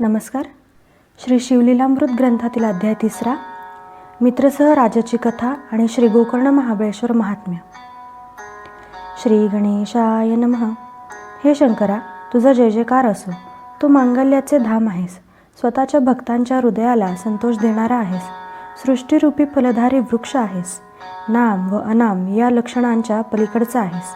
नमस्कार. श्री शिवलीलामृत ग्रंथातील अध्याय 3 मित्रसह राजाची कथा आणि श्री गोकर्ण महाबळेश्वर महात्म्य. श्री गणेशाय नमः. हे शंकरा, तुझा जय जयकार असो. तू मांगल्याचे धाम आहेस. स्वतःच्या भक्तांच्या हृदयाला संतोष देणारा आहेस. सृष्टीरूपी फलधारी वृक्ष आहेस. नाम व अनाम या लक्षणांच्या पलीकडचा आहेस.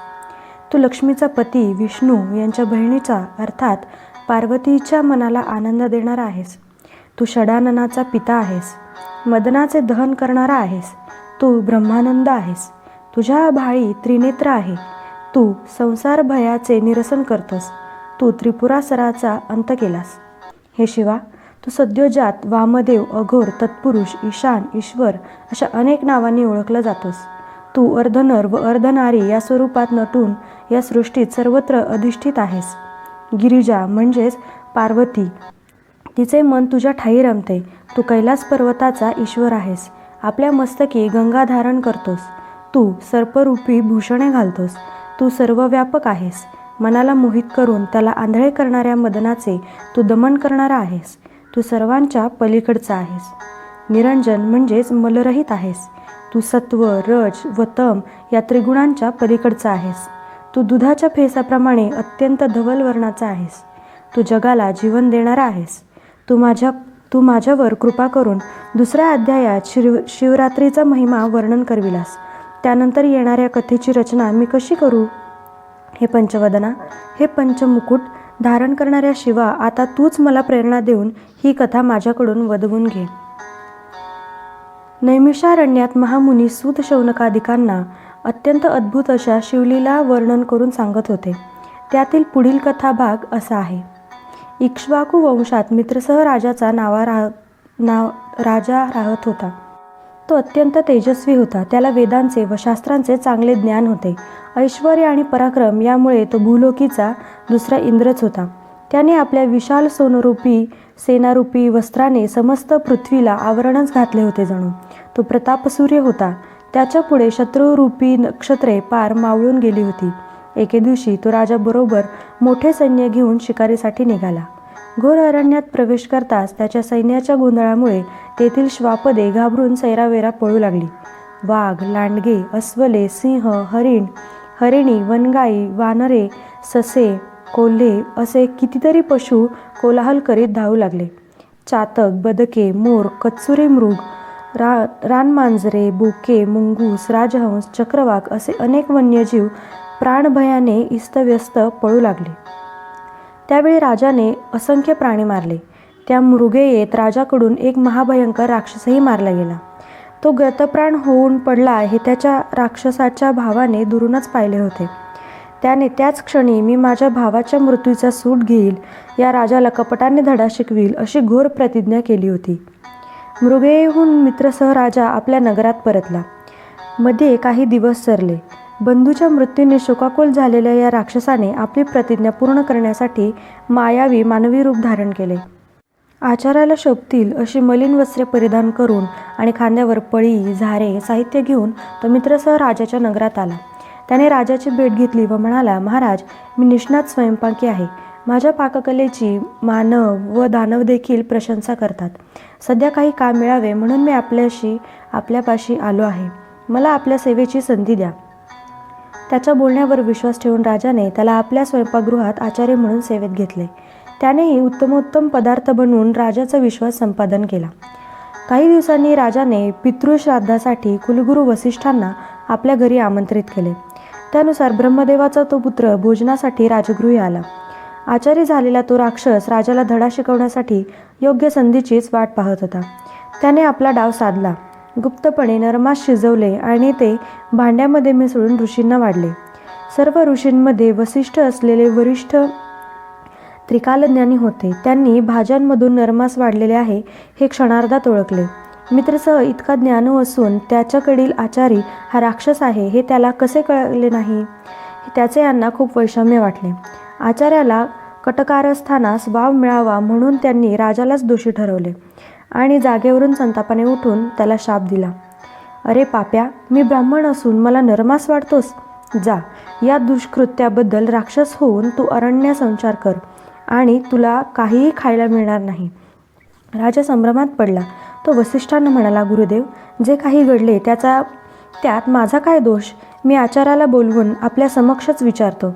तू लक्ष्मीचा पती विष्णू यांच्या बहिणीचा अर्थात पार्वतीच्या मनाला आनंद देणारा आहेस. तू षडाननाचा पिता आहेस. मदनाचे दहन करणारा आहेस. तू ब्रह्मानंद आहेस. तुझ्या भाळी त्रिनेत्र आहे. तू संसार भयाचे निरसन करतोस. तू त्रिपुरासराचा अंत केलास. हे शिवा, तू सद्योजात, वामदेव, अघोर, तत्पुरुष, ईशान, ईश्वर अशा अनेक नावांनी ओळखला जातोस. तू अर्धनर व अर्धनारी या स्वरूपात नटून या सृष्टीत सर्वत्र अधिष्ठित आहेस. गिरिजा म्हणजेच पार्वती, तिचे मन तुझ्या ठायी रमते. तू कैलास पर्वताचा ईश्वर आहेस. आपल्या मस्तकी गंगा धारण करतोस. तू सर्परूपी भूषणे घालतोस. तू सर्वव्यापक आहेस. मनाला मोहित करून त्याला आंधळे करणाऱ्या मदनाचे तू दमन करणारा आहेस. तू सर्वांच्या पलीकडचा आहेस. निरंजन म्हणजेच मलरहित आहेस. तू सत्व, रज व तम या त्रिगुणांच्या पलीकडचा आहेस. तू दुधाच्या फेसाप्रमाणे अत्यंत धवल वर्णाचा आहेस. तू जगाला जीवन देणारा आहेस. तू माझ्यावर कृपा करून दुसऱ्या अध्यायात शिवरात्रीचा महिमा वर्णन करविलास. त्यानंतर येणाऱ्या कथेची रचना मी कशी करू? हे पंचवदना, हे पंचमुकुट धारण करणाऱ्या शिवा, आता तूच मला प्रेरणा देऊन ही कथा माझ्याकडून वदवून घे. नैमिषारण्यात महामुनी सूत शौनकादिकांना अत्यंत अद्भुत अशा शिवलीला वर्णन करून सांगत होते. त्यातील पुढील कथा भाग असा आहे. इक्ष्वाकू वंशात मित्रसह राजाचा राजा राहत होता. तो अत्यंत तेजस्वी होता. त्याला वेदांचे व शास्त्रांचे चांगले ज्ञान होते. ऐश्वर्य आणि पराक्रम यामुळे तो भूलोकीचा दुसरा इंद्रच होता. त्याने आपल्या विशाल सोनरूपी सेनारूपी वस्त्राने समस्त पृथ्वीला आवरणच घातले होते. जणू तो प्रतापसूर्य होता. त्याच्या पुढे शत्रुरूपी नक्षत्रे पार मावळून गेली होती. एके दिवशी तो राजाबरोबर मोठे सैन्य घेऊन शिकारीसाठी निघाला. घोर अरण्यात प्रवेश करताच त्याच्या सैन्याच्या गोंधळामुळे तेथील श्वापदे घाबरून सैरावेरा पळू लागली. वाघ, लांडगे, अस्वले, सिंह, हरिणी, वनगाई, वानरे, ससे, कोल्हे असे कितीतरी पशु कोलाहल करीत धावू लागले. चातक, बदके, मोर, कत्सुरी मृग, रानमांजरे, बोके, मुंगूस, राजहंस, चक्रवाक असे अनेक वन्यजीव प्राणभयाने इस्तव्यस्त पळू लागले. त्यावेळी राजाने असंख्य प्राणी मारले. त्या मृगयेत राजाकडून एक महाभयंकर राक्षसही मारला गेला. तो गतप्राण होऊन पडला हे त्याच्या राक्षसाच्या भावाने दुरूनच पाहिले होते. त्याने त्याच क्षणी मी माझ्या भावाच्या मृत्यूचा सूट घेईल, या राजाला कपटाने धडा शिकवील अशी घोर प्रतिज्ञा केली होती. मृगयेहून मित्रसह राजा आपल्या नगरात परतला. मध्ये काही दिवस सरले. बंधूच्या मृत्यूने शोकाकुल झालेल्या या राक्षसाने आपली प्रतिज्ञा पूर्ण करण्यासाठी मायावी मानवी रूप धारण केले. आचाराला शोभतील अशी मलिन वस्त्रे परिधान करून आणि खांद्यावर पळी, झारे, साहित्य घेऊन तो मित्रसह राजाच्या नगरात आला. त्याने राजाची भेट घेतली व म्हणाला, महाराज, मी निष्णात स्वयंपाकी आहे. माझ्या पाककलेची मानव व दानव देखील प्रशंसा करतात. सध्या काही काम मिळावे म्हणून मी आपल्यापाशी आलो आहे. मला आपल्या सेवेची संधी द्या. त्याच्या बोलण्यावर विश्वास ठेवून राजाने त्याला आपल्या स्वयंपाकगृहात आचार्य म्हणून सेवेत घेतले. त्यानेही उत्तमोत्तम पदार्थ बनवून राजाचा विश्वास संपादन केला. काही दिवसांनी राजाने पितृश्राद्धासाठी कुलगुरू वसिष्ठांना आपल्या घरी आमंत्रित केले. त्यानुसार ब्रह्मदेवाचा तो पुत्र भोजनासाठी राजगृही आला. आचार्य झालेला तो राक्षस राजाला धडा शिकवण्यासाठी योग्य संधीचीच वाट पाहत होता. त्याने आपला डाव साधला. गुप्तपणे नरमास शिजवले आणि ते भांड्यामध्ये मिसळून ऋषींना वाढले. सर्व ऋषींमध्ये वसिष्ठ असलेले वरिष्ठ त्रिकालज्ञानी होते. त्यांनी भाज्यांमधून नरमास वाढलेले आहे हे क्षणार्धात ओळखले. मित्रसह इतका ज्ञानू असून त्याच्याकडील आचारी हा राक्षस आहे हे त्याला कसे कळले नाही? त्याचे यांना खूप वैषम्य वाटले. आचार्याला कटकारस्थानास वाव मिळावा म्हणून त्यांनी राजालाच दोषी ठरवले आणि जागेवरून संतापाने उठून त्याला शाप दिला. अरे पाप्या, मी ब्राह्मण असून मला नरमास वाढतोस? जा, या दुष्कृत्याबद्दल राक्षस होऊन तू अरण्य संचार कर आणि तुला काहीही खायला मिळणार नाही. राजा संभ्रमात पडला. तो वसिष्ठांना म्हणाला, गुरुदेव, जे काही घडले त्यात माझा काय दोष? मी आचार्याला बोलवून आपल्या समक्षच विचारतो.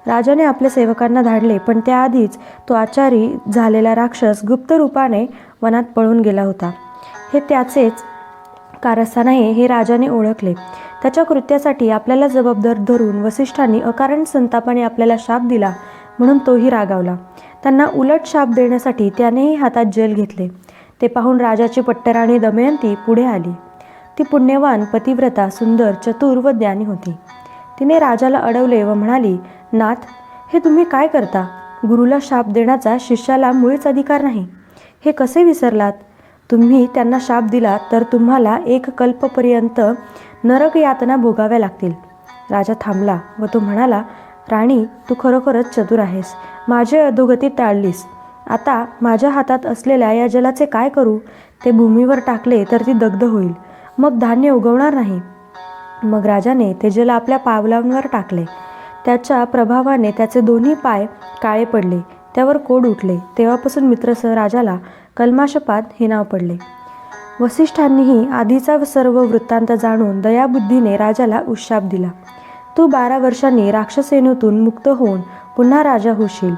राजाने आपल्या सेवकांना धाडले, पण त्याआधीच तो आचारी झालेला राक्षस गुप्त रूपाने वनात पळून गेला होता. हे त्याचेच कारस्थान आहे हे राजाने ओळखले. त्याच्या कृत्यासाठी आपल्याला जबाबदार धरून वसिष्ठांनी अकारण संतापाने आपल्याला शाप दिला म्हणून तोही रागावला. त्यांना उलट शाप देण्यासाठी त्यानेही हातात जेल घेतले. ते पाहून राजाची पट्टराणी दमयंती पुढे आली. ती पुण्यवान, पतिव्रता, सुंदर, चतुर व ज्ञानी होती. तिने राजाला अडवले व म्हणाली, नाथ, हे तुम्ही काय करता? गुरुला शाप देण्याचा शिष्याला मुळीच अधिकार नाही. हे कसे विसरलात? तुम्ही त्यांना शाप दिला तर तुम्हाला 1 कल्पपर्यंत नरक यातना भोगाव्या लागतील. राजा थांबला व तो म्हणाला, राणी, तू खरोखरच चतुर आहेस. माझी अधोगती टाळलीस. आता माझ्या हातात असलेल्या या जलाचे काय करू? ते भूमीवर टाकले तर ती दग्ध होईल, मग धान्य उगवणार नाही. मग राजाने ते जल आपल्या पावलांवर टाकले. त्याच्या प्रभावाने त्याचे दोन्ही पाय काळे पडले, त्यावर कोड उठले. तेव्हापासून मित्रसह राजाला कल्माषपाद हे नाव पडले. वसिष्ठांनीही आधीचा सर्व वृत्तांत जाणून दयाबुद्धीने राजाला उशाप दिला. तू 12 वर्षांनी राक्षसेनेतून मुक्त होऊन पुन्हा राजा होशील.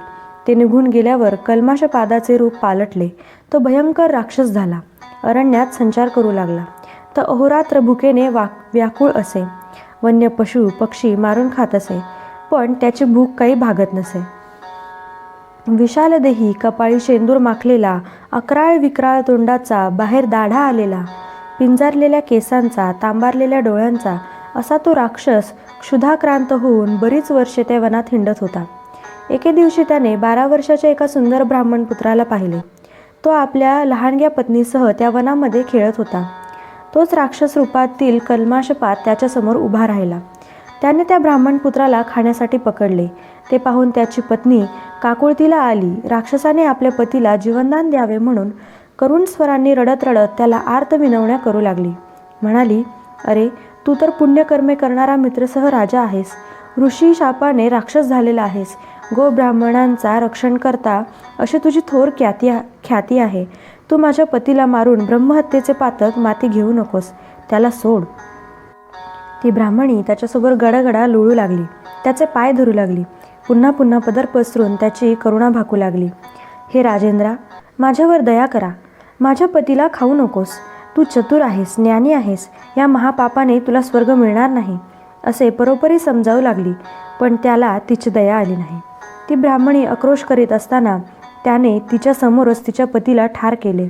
ते निघून गेल्यावर कल्माषपादाचे रूप पालटले. तो भयंकर राक्षस झाला. अरण्यात संचार करू लागला. तो अहोरात्र भुकेने व्याकुळ असे. वन्य पशु पक्षी मारून खात असे, पण त्याची भूक काही भागत नसे. विशाल देही, कपाळी शेंदूर माखलेला, अकराळ विक्राळ तोंडाचा, बाहेर दाढा आलेला, पिंजारलेल्या केसांचा, तांबारलेल्या डोळ्यांचा असा तो राक्षस क्षुधाक्रांत होऊन बरीच वर्षे त्या वनात हिंडत होता. एके दिवशी त्याने 12 वर्षाच्या एका सुंदर ब्राह्मण पुत्राला पाहिले. तो आपल्या लहानग्या पत्नीसह त्या वनामध्ये खेळत होता. तोच राक्षस रूपातील कल्माषपाद त्याच्यासमोर उभा राहिला. त्याने त्या ब्राह्मण पुत्राला खाण्यासाठी पकडले. ते पाहून त्याची पत्नी काकुळतीला आली. राक्षसाने आपल्या पतीला जीवनदान द्यावे म्हणून करुण स्वरांनी रडत रडत त्याला आर्त विनवण्या करू लागली. म्हणाली, अरे, तू तर पुण्यकर्मे करणारा मित्रसह राजा आहेस. ऋषी शापाने राक्षस झालेला आहेस. गो ब्राह्मणांचा रक्षण करता अशी तुझी थोर ख्याती आहे. तू माझ्या पतीला मारून ब्रह्महत्येचे पातक माती घेऊ नकोस. त्याला सोड. ती ब्राह्मणी त्याच्यासोबत गडागडा लोळू लागली. त्याचे पाय धरू लागली. पुन्हा पुन्हा पदर पसरून त्याची करुणा भाकू लागली. हे राजेंद्रा, माझ्यावर दया करा. माझ्या पतीला खाऊ नकोस. तू चतुर आहेस, ज्ञानी आहेस. या महापापाने तुला स्वर्ग मिळणार नाही असे परोपरी समजावू लागली, पण त्याला तिची दया आली नाही. ती ब्राह्मणी आक्रोश करीत असताना त्याने तिच्या समोरच तिच्या पतीला ठार केले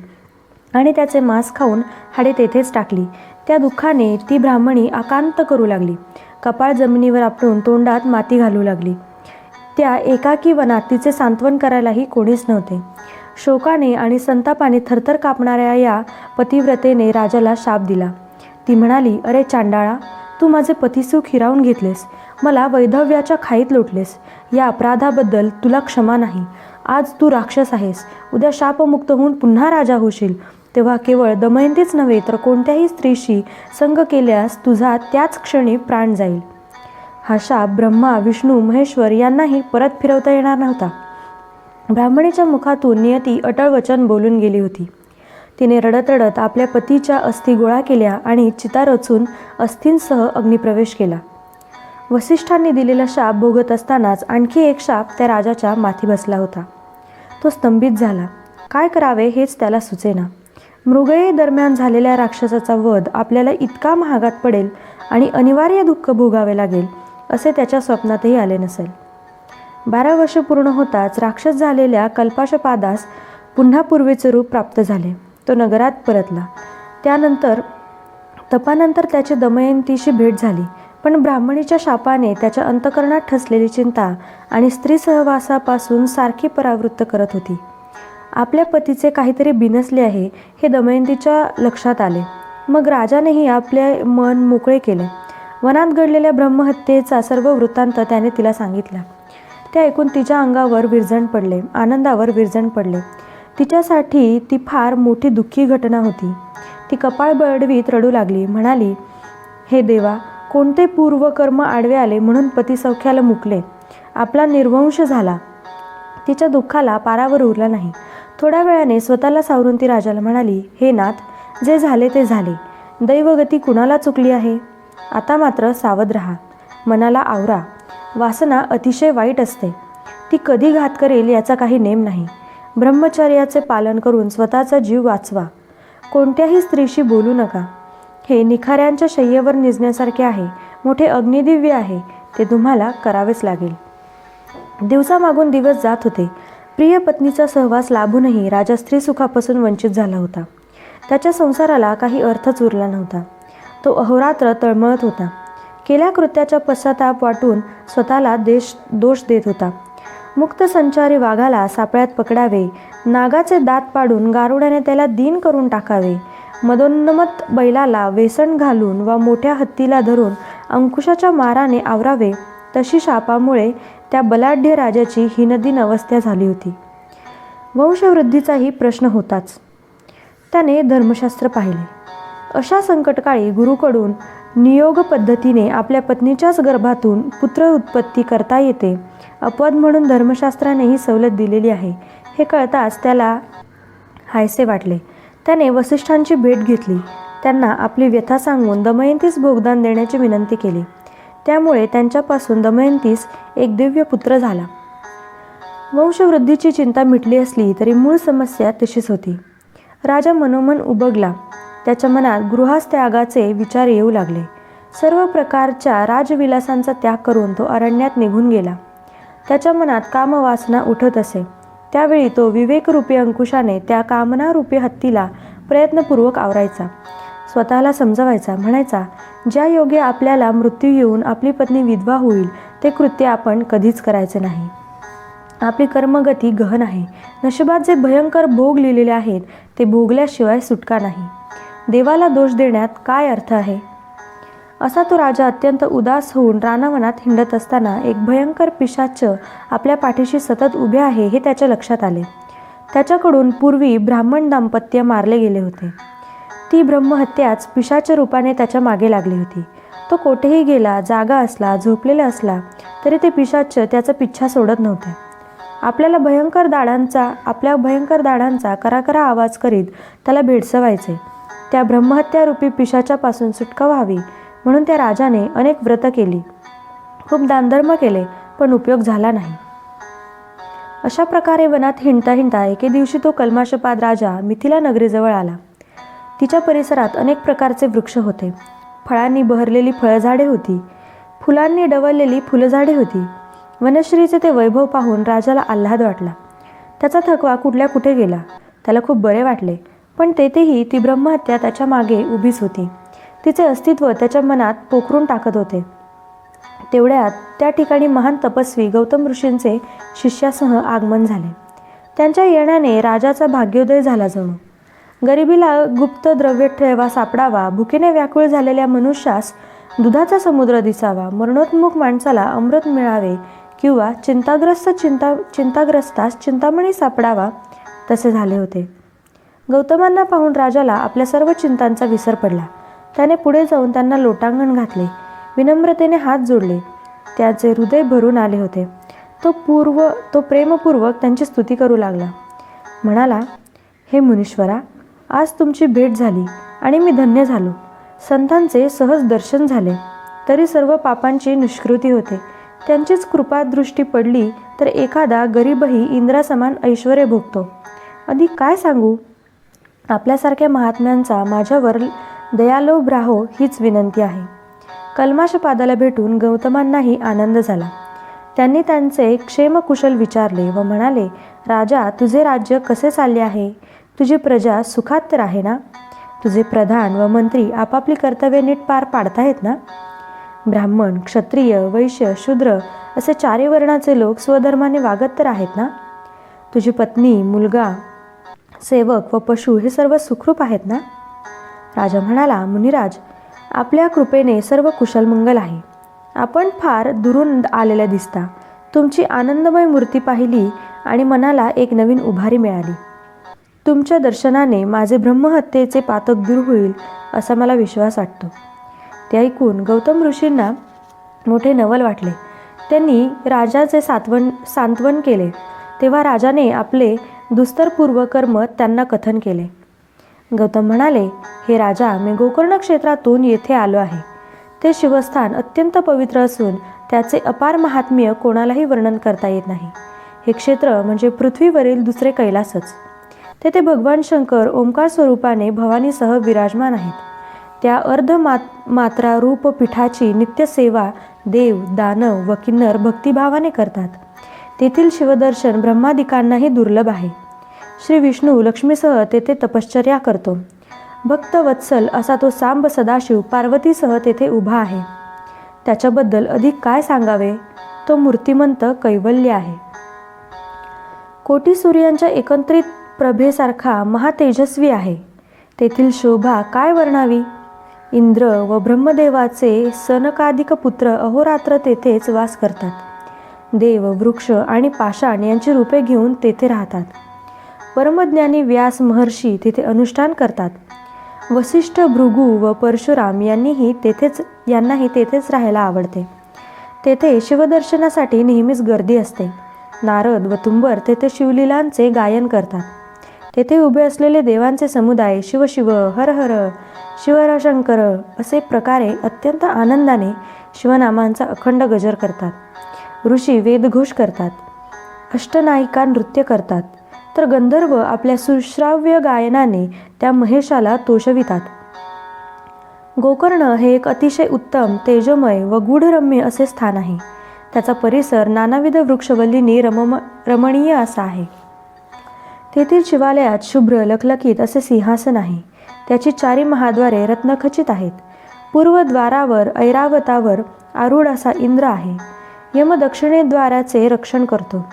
आणि त्याचे मांस खाऊन हाडे तेथेच टाकली. त्या दुःखाने ती ब्राह्मणी आकांत करू लागली. कपाळ जमिनीवर आपटून तोंडात माती घालू लागली. त्या एकाकी वनात तिचे सांत्वन करायलाही कोणीच नव्हते. शोकाने आणि संतापाने थरथर कापणाऱ्या या पतिव्रतेने राजाला शाप दिला. ती म्हणाली, अरे चांडाळा, तू माझे पतिसुख हिरावून घेतलेस. मला वैधव्याच्या खाईत लोटलेस. या अपराधाबद्दल तुला क्षमा नाही. आज तू राक्षस आहेस. उद्या शापमुक्त होऊन पुन्हा राजा होशील. तेव्हा केवळ दमयंतीच नव्हे तर कोणत्याही स्त्रीशी संग केल्यास तुझा त्याच क्षणी प्राण जाईल. हा शाप ब्रह्मा, विष्णू, महेश्वर यांनाही परत फिरवता येणार नव्हता. ब्राह्मणीच्या मुखातून नियती अटळ वचन बोलून गेली होती. तिने रडत रडत आपल्या पतीच्या अस्थी गोळा केल्या आणि चिता रचून अस्थींसह अग्निप्रवेश केला. वसिष्ठांनी दिलेला शाप भोगत असतानाच आणखी एक शाप त्या राजाच्या माथी बसला होता. तो स्तंभित झाला. काय करावे हेच त्याला सुचेना. मृगये दरम्यान झालेल्या राक्षसाचा वध आपल्याला इतका महागात पडेल आणि अनिवार्य दुःख भोगावे लागेल असे त्याच्या स्वप्नातही आले नसेल. 12 वर्ष पूर्ण होताच राक्षस झालेल्या कल्पाशपादास पुन्हा पूर्वीचे रूप प्राप्त झाले. तो नगरात परतला. त्यानंतर तपानंतर त्याची दमयंतीशी भेट झाली, पण ब्राह्मणीच्या शापाने त्याच्या अंतःकरणात ठसलेली चिंता आणि स्त्री सहवासापासून सारखी परावृत्त करत होती. आपल्या पतीचे काहीतरी बिनसले आहे हे दमयंतीच्या लक्षात आले. मग राजानेही आपले मन मोकळे केले. वनात घडलेल्या ब्रह्महत्येचा सर्व वृत्तांत त्याने तिला सांगितला. ते ऐकून तिच्या अंगावर विरजण पडले, आनंदावर विरजण पडले. तिच्यासाठी ती फार मोठी दुःखी घटना होती. ती कपाळ बडवीत रडू लागली. म्हणाली, हे देवा, कोणते पूर्वकर्म आडवे आले म्हणून पती सौख्याला मुकले. आपला निर्वंश झाला. तिच्या दुःखाला पारावर उरला नाही. थोड्या वेळाने स्वतःला सावरून ती राजाला म्हणाली, हे नाथ, जे झाले ते झाले. दैवगती कुणाला चुकली आहे? आता मात्र सावध राहा, मनाला आवरा. वासना अतिशय वाईट असते. ती कधी घात करेल याचा काही नेम नाही. ब्रह्मचर्याचे पालन करून स्वतःचा जीव वाचवा. कोणत्याही स्त्रीशी बोलू नका. हे निखाऱ्यांच्या शय्येवर निजण्यासारखे आहे. मोठे अग्निदिव्य आहे. ते तुम्हाला करावेच लागेल. दिवसामागून दिवस जात होते. प्रिय पत्नीचा सहवास लाभूनही राजा स्त्रीसुखापासून वंचित झाला होता. त्याच्या संसाराला काही अर्थच उरला नव्हता. तो अहोरात्र तळमळत होता. केल्या कृत्याचा पश्चाताप वाटून स्वतःला दोष देत होता. मुक्त संचारी वाघाला सापळ्यात पकडावे, नागाचे दात पाडून गारुड्याने त्याला दीन करून टाकावे, मदोन्मत्त बैलाला वेसण घालून वा मोठ्या हत्तीला धरून अंकुशाच्या माराने आवरावे, तशी शापामुळे त्या बलाढ्य राजाची हीनदीन अवस्था झाली होती. वंशवृद्धीचाही प्रश्न होताच. त्याने धर्मशास्त्र पाहिले. अशा संकटकाळी गुरुकडून नियोग पद्धतीने आपल्या पत्नीच्याच गर्भातून पुत्र उत्पत्ती करता येते, अपवाद म्हणून धर्मशास्त्राने ही सवलत दिलेली आहे, हे कळताच त्याला हायसे वाटले. त्याने वसिष्ठांची भेट घेतली. त्यांना आपली व्यथा सांगून दमयंतीस भोगदान देण्याची विनंती केली. त्यामुळे त्यांच्यापासून दमयंतीस एक दिव्य पुत्र झाला. वंशवृद्धीची चिंता मिटली असली तरी मूळ समस्या तशीच होती. राजा मनोमन उबगला. त्याच्या मनात गृहस्थ्यागाचे विचार येऊ लागले. सर्व प्रकारच्या राजविलासांचा त्याग करून तो अरण्यात निघून गेला. त्याच्या मनात कामवासना उठत असे. त्यावेळी तो विवेकरूपी अंकुशाने त्या कामनारूपी हत्तीला प्रयत्नपूर्वक आवरायचा. स्वतःला समजवायचा, म्हणायचा, ज्या योगे आपल्याला मृत्यू येऊन आपली पत्नी विधवा होईल ते कृत्य आपण कधीच करायचे नाही. आपली कर्मगती गहन आहे. नशिबात जे भयंकर भोग लिहिलेले आहेत ते भोगल्याशिवाय सुटका नाही. देवाला दोष देण्यात काय अर्थ आहे? असा तो राजा अत्यंत उदास होऊन रानावनात हिंडत असताना एक भयंकर पिशाच आपल्या पाठीशी सतत उभे आहे हे त्याच्या लक्षात आले. त्याच्याकडून पूर्वी ब्राह्मण दाम्पत्य मारले गेले होते. ती ब्रह्महत्याच पिशाच रूपाने त्याच्या मागे लागली होती. तो कोठेही गेला, जागा असला, झोपलेला असला तरी ते पिशाच त्याचा पिच्छा सोडत नव्हते. आपल्या भयंकर दाढांचा कराकरा आवाज करीत त्याला भेडसवायचे. त्या ब्रह्महत्यारूपी पिशाच्यापासून सुटका व्हावी म्हणून त्या राजाने अनेक व्रत केली, खूप दानधर्म केले, पण उपयोग झाला नाही. अशा प्रकारे वनात हिंडता हिंडता एके दिवशी तो कल्माशपाद राजा मिथिला नगरीजवळ आला. तिच्या परिसरात अनेक प्रकारचे वृक्ष होते. फळांनी बहरलेली फळझाडे होती. फुलांनी डवललेली फुलझाडे होती. वनश्रीचे ते वैभव पाहून राजाला आल्हाद वाटला. त्याचा थकवा कुठल्या कुठे गेला. त्याला खूप बरे वाटले. पण तेथेही ती ब्रह्महत्या त्याच्या मागे उभीच होती. तिचे अस्तित्व त्याच्या मनात पोखरून टाकत होते. तेवढ्यात त्या ठिकाणी महान तपस्वी गौतम ऋषींचे शिष्यासह आगमन झाले. त्यांच्या येण्याने राजाचा भाग्योदय झाला जणू. गरिबीला गुप्त द्रव्य ठेवा सापडावा, भुकेने व्याकुळ झालेल्या मनुष्यास दुधाचा समुद्र दिसावा, मरणोन्मुख माणसाला अमृत मिळावे किंवा चिंताग्रस्तास चिंतामणी सापडावा, तसे झाले होते. गौतमांना पाहून राजाला आपल्या सर्व चिंतांचा विसर पडला. त्याने पुढे जाऊन त्यांना लोटांगण घातले. विनम्रतेने हात जोडले. त्याचे हृदय भरून आले होते. तो प्रेमपूर्वक त्यांची स्तुती करू लागला. म्हणाला, हे मुनीश्वरा, आज तुमची भेट झाली आणि मी धन्य झालो. संतांचे सहज दर्शन झाले तरी सर्व पापांची निष्कृती होते. त्यांचीच कृपादृष्टी पडली तर एखादा गरीबही इंद्रासमान ऐश्वर्य भोगतो. अधिक काय सांगू? आपल्यासारख्या महात्म्यांचा माझ्यावर दयालोभ राहो हीच विनंती आहे. कल्माशपादाला भेटून गौतमांनाही आनंद झाला. त्यांनी त्यांचे क्षेमकुशल विचारले व म्हणाले, राजा, तुझे राज्य कसे चालले आहे? तुझी प्रजा सुखात तर आहे ना? तुझे प्रधान व मंत्री आपापली कर्तव्ये नीट पार पाडताहेत ना? ब्राह्मण, क्षत्रिय, वैश्य, शूद्र असे चारी वर्णाचे लोक स्वधर्माने वागत तर आहेत ना? तुझी पत्नी, मुलगा, सेवक व पशु हे सर्व सुखरूप आहेत ना? राजा म्हणाला, मुनिराज, आपल्या कृपेने सर्व कुशल मंगल आहे. आपण फार दुरून आलेल्या दिसता. तुमची आनंदमय मूर्ती पाहिली आणि मनाला एक नवीन उभारी मिळाली. तुमच्या दर्शनाने माझे ब्रह्महत्येचे पातक दूर होईल असा मला विश्वास वाटतो. ते ऐकून गौतम ऋषींना मोठे नवल वाटले. त्यांनी राजाचे सांत्वन केले. तेव्हा राजाने आपले दुस्तर पूर्वकर्म त्यांना कथन केले. गौतम म्हणाले, हे राजा, मी गोकर्ण क्षेत्रातून येथे आलो आहे. ते शिवस्थान अत्यंत पवित्र असून त्याचे अपार महात्म्य कोणालाही वर्णन करता येत नाही. हे क्षेत्र म्हणजे पृथ्वीवरील दुसरे कैलासच. तेथे भगवान शंकर ओंकार स्वरूपाने भवानीसह विराजमान आहेत. त्या मात्रा रूप पीठाची नित्य सेवा देव, दानव व किन्नर भक्तिभावाने करतात. तेथील शिवदर्शन ब्रह्मादिकांनाही दुर्लभ आहे. श्री विष्णू लक्ष्मीसह तेथे तपश्चर्या करतो. भक्त वत्सल असा तो सांब सदाशिव पार्वतीसह तेथे उभा आहे. त्याच्याबद्दल अधिक काय सांगावे? तो मूर्तिमंत कैवल्य आहे. कोटी सूर्यांच्या एकत्रित प्रभेसारखा महातेजस्वी आहे. तेथील शोभा काय वर्णावी? इंद्र व ब्रह्मदेवाचे सनकादिक पुत्र अहोरात्र तेथेच वास करतात. देव, वृक्ष आणि पाषाण यांची रूपे घेऊन तेथे राहतात. परमज्ञानी व्यास महर्षी तेथे अनुष्ठान करतात. वसिष्ठ, भृगू व परशुराम यांनाही तेथेच राहायला आवडते. तेथे शिवदर्शनासाठी नेहमीच गर्दी असते. नारद व तुंबर तेथे शिवलीलांचे गायन करतात. तेथे उभे असलेले देवांचे समुदाय शिव शिव, हर हर, शिवहर शंकर असे प्रकारे अत्यंत आनंदाने शिवनामांचा अखंड गजर करतात. ऋषी वेदघोष करतात. अष्टनायिका नृत्य करतात. तर गंधर्व आपल्या सुश्राव्य गायनाने त्या महेशाला तोषवितात. गोकर्ण हे एक अतिशय उत्तम, तेजोमय व गूढरम्य असे स्थान आहे. त्याचा परिसर नानाविध वृक्षवल्लींनी रमणीय असा आहे. तेथील शिवालयात शुभ्र लखलखीत असे सिंहासन आहे. त्याची चारी महाद्वारे रत्नखचित आहेत. पूर्वद्वारावर ऐरावतावर आरूढ असा इंद्र आहे. यम दक्षिणेद्वाराचे रक्षण करतो.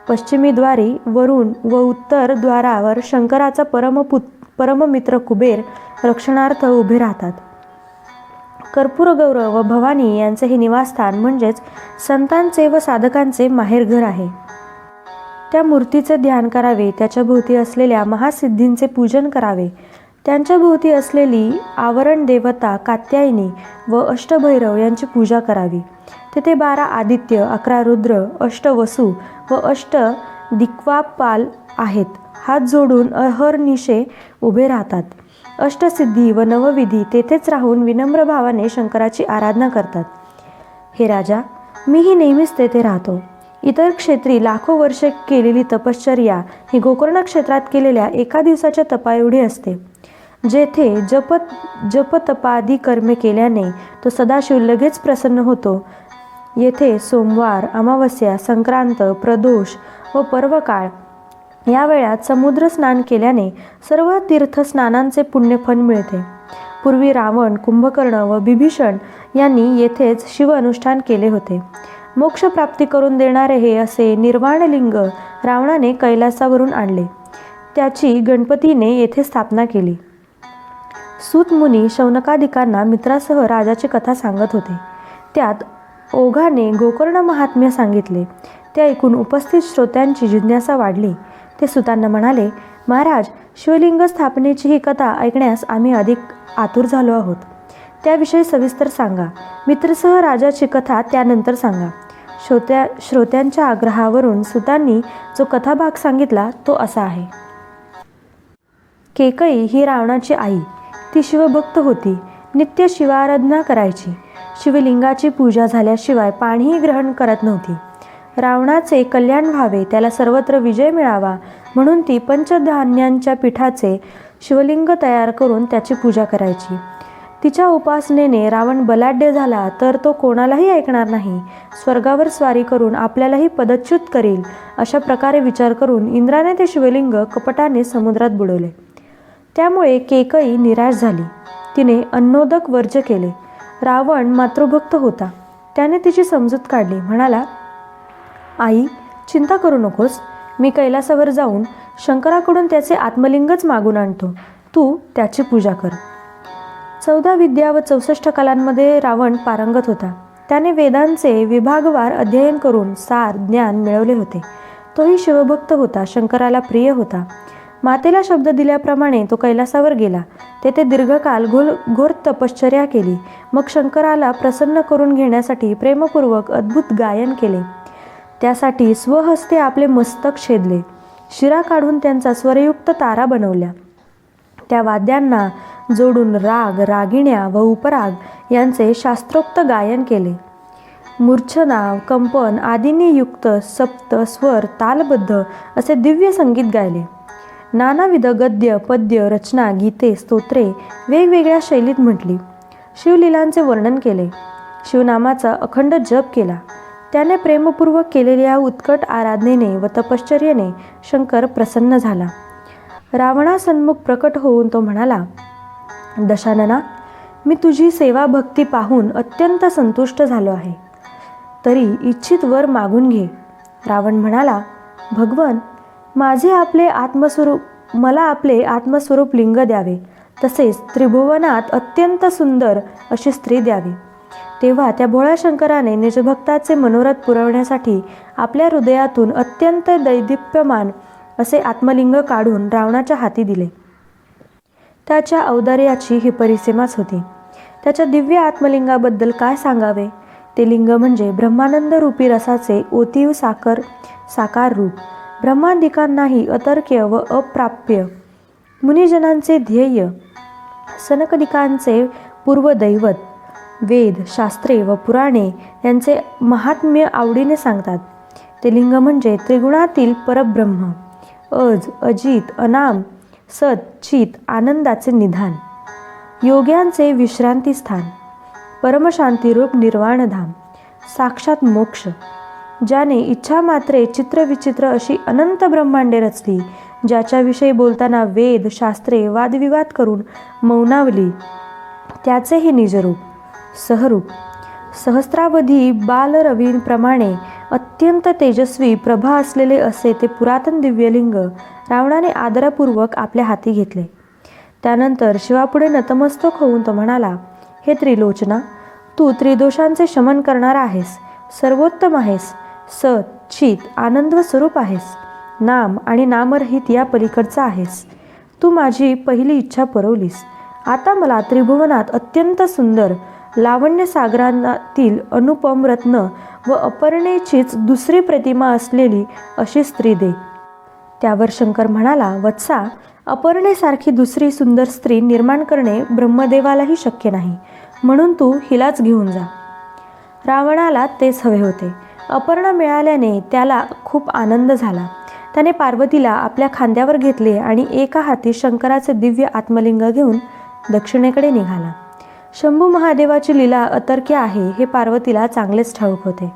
पश्चिमी द्वारी वरुण व उत्तर द्वारावर शंकराचा परममित्र कुबेर रक्षणार्थ उभे राहतात. कर्पूरगौर व भवानी यांचे हे निवासस्थान म्हणजेच संतांचे व साधकांचे माहेरघर आहे. त्या मूर्तीचे ध्यान करावे. त्याच्या भोवती असलेल्या महासिद्धींचे पूजन करावे. त्यांच्या भोवती असलेली आवरण देवता कात्यायनी व अष्टभैरव यांची पूजा करावी. तेथे 12 आदित्य, 11 रुद्र, 8 वसु व 8 दिक्पाल आहेत. हात जोडून अहर्निशे उभे राहतात. अष्टसिद्धी व नवविधी तेथेच राहून विनम्र भावाने शंकराची आराधना करतात. हे राजा, मीही नेहमीच तेथे राहतो. इतर क्षेत्री लाखो वर्षे केलेली तपश्चर्या ही गोकर्ण क्षेत्रात केलेल्या एका दिवसाच्या तपाएवढी असते. जेथे जपतपादी कर्मे केल्याने तो सदाशिव लगेच प्रसन्न होतो, येथे सोमवार, अमावस्या, संक्रांत, प्रदोष व पर्वकाळ या वेळात समुद्र स्नान केल्याने सर्व तीर्थस्नानांचे पुण्यफल मिळते. पूर्वी रावण, कुंभकर्ण व बिभीषण यांनी येथेच शिव अनुष्ठान केले होते. मोक्षप्राप्ती करून देणारे हे असे निर्वाणलिंग रावणाने कैलासावरून आणले. त्याची गणपतीने येथे स्थापना केली. सूत मुनी शौनकादिकांना मित्रासह राजाची कथा सांगत होते. त्यात ओघाने गोकर्ण महात्म्य सांगितले. ते ऐकून उपस्थित श्रोत्यांची जिज्ञासा वाढली. ते सुतांना म्हणाले, महाराज, शिवलिंग स्थापनेची ही कथा ऐकण्यास आम्ही अधिक आतुर झालो आहोत. त्याविषयी सविस्तर सांगा. मित्रसह राजाची कथा त्यानंतर सांगा. श्रोत्यांच्या आग्रहावरून सुतांनी जो कथाभाग सांगितला तो असा आहे. केकई ही रावणाची आई. ती शिवभक्त होती. नित्य शिवाराधना करायची. शिवलिंगाची पूजा झाल्याशिवाय पाणीही ग्रहण करत नव्हती. रावणाचे कल्याण व्हावे, त्याला सर्वत्र विजय मिळावा म्हणून ती पंचधान्यांच्या पिठाचे शिवलिंग तयार करून त्याची पूजा करायची. तिच्या उपासनेने रावण बलाढ्य झाला तर तो कोणालाही ऐकणार नाही. स्वर्गावर स्वारी करून आपल्यालाही पदच्युत करील अशा प्रकारे विचार करून इंद्राने ते शिवलिंग कपटाने समुद्रात बुडवले. त्यामुळे केकई निराश झाली. तिने अन्नोदक वर्ज्य केले. रावण मातृभक्त होता. त्याने तिची समजूत काढली. म्हणाला, आई, चिंता करू नकोस. मी कैलासावर जाऊन शंकराकडून त्याचे आत्मलिंगच मागून आणतो. तू त्याची पूजा कर. 14 विद्या व 64 कलांमध्ये रावण पारंगत होता. त्याने वेदांचे विभागवार अध्ययन करून सार ज्ञान मिळवले होते. तोही शिवभक्त होता. शंकराला प्रिय होता. मातेला शब्द दिल्याप्रमाणे तो कैलासावर गेला. तेथे दीर्घकाल घोर तपश्चर्या केली. मग शंकराला प्रसन्न करून घेण्यासाठी प्रेमपूर्वक अद्भुत गायन केले. त्यासाठी स्वहस्ते आपले मस्तक छेदले, शिरा काढून त्यांचा स्वरयुक्त तारा बनवल्या. त्या वाद्यांना जोडून राग, रागिण्या व उपराग यांचे शास्त्रोक्त गायन केले. मूर्छना, कंपन आदींनी युक्त सप्त, स्वर, तालबद्ध असे दिव्य संगीत गायले. नानाविध गद्य, पद्य, रचना, गीते, स्तोत्रे वेगवेगळ्या शैलीत म्हटली. शिवलीलांचे वर्णन केले. शिवनामाचा अखंड जप केला. त्याने प्रेमपूर्वक केलेल्या उत्कट आराधनेने व तपश्चर्येने शंकर प्रसन्न झाला. रावणासन्मुख प्रकट होऊन तो म्हणाला, दशानना, मी तुझी सेवा भक्ती पाहून अत्यंत संतुष्ट झालो आहे. तरी इच्छित वर मागून घे. रावण म्हणाला, भगवन, मला आपले आत्मस्वरूप लिंग द्यावे, तसेच त्रिभुवनात अत्यंत सुंदर अशी स्त्री द्यावी. तेव्हा त्या भोळ्या शंकराने निजभक्ताचे मनोरथ पुरवण्यासाठी आपल्या हृदयातून अत्यंत दैदिप्यमान असे आत्मलिंग काढून रावणाच्या हाती दिले. त्याच्या औदार्याची ही परिसीमाच होती. त्याच्या दिव्य आत्मलिंगाबद्दल काय सांगावे. ते लिंग म्हणजे ब्रह्मानंद रूपी रसाचे ओतीव साकार रूप, ब्रह्मादिकांनाही अतर्क्य व अप्राप्य, मुनिजनांचे ध्येय, सनकदिकांचे पूर्वदैवत. वेद, शास्त्रे व पुराणे यांचे महात्म्य आवडीने सांगतात. ते लिंग म्हणजे त्रिगुणातील परब्रह्म, अज, अजित, अनाम, सत, चित, आनंदाचे निधान, योग्यांचे विश्रांती स्थान, परमशांतीरूप निर्वाणधाम, साक्षात मोक्ष. ज्याने इच्छा मात्रे चित्रविचित्र अशी अनंत ब्रह्मांडे रचली, ज्याच्याविषयी बोलताना वेद, शास्त्रे वादविवाद करून मौनावली, त्याचे हे निजरूप, सहरूप, सहस्रावधी बालरवींप्रमाणे अत्यंत तेजस्वी प्रभा असलेले असे ते पुरातन दिव्यलिंग रावणाने आदरपूर्वक आपल्या हाती घेतले. त्यानंतर शिवापुढे नतमस्तक होऊन तो म्हणाला, हे त्रिलोचना, तू त्रिदोषांचे शमन करणारा आहेस, सर्वोत्तम आहेस, सत, चित, आनंद स्वरूप आहेस, नाम आणि नामरहित या पलीकडचा आहेस. तू माझी पहिली इच्छा पुरवलीस. आता मला त्रिभुवनात अत्यंत सुंदर, लावण्य सागरातील अनुपम रत्न व अपर्णेचीच दुसरी प्रतिमा असलेली अशी स्त्री दे. त्यावर शंकर म्हणाला, वत्सा, अपर्णेसारखी दुसरी सुंदर स्त्री निर्माण करणे ब्रह्मदेवालाही शक्य नाही, म्हणून तू हिलाच घेऊन जा. रावणाला तेच हवे होते. अपर्णा मिळाल्याने त्याला खूप आनंद झाला. त्याने पार्वतीला आपल्या खांद्यावर घेतले आणि एका हाती शंकराचे दिव्य आत्मलिंग घेऊन दक्षिणेकडे निघाला. शंभू महादेवाची लीला अतर्क्य आहे हे पार्वतीला चांगलेच ठाऊक होते.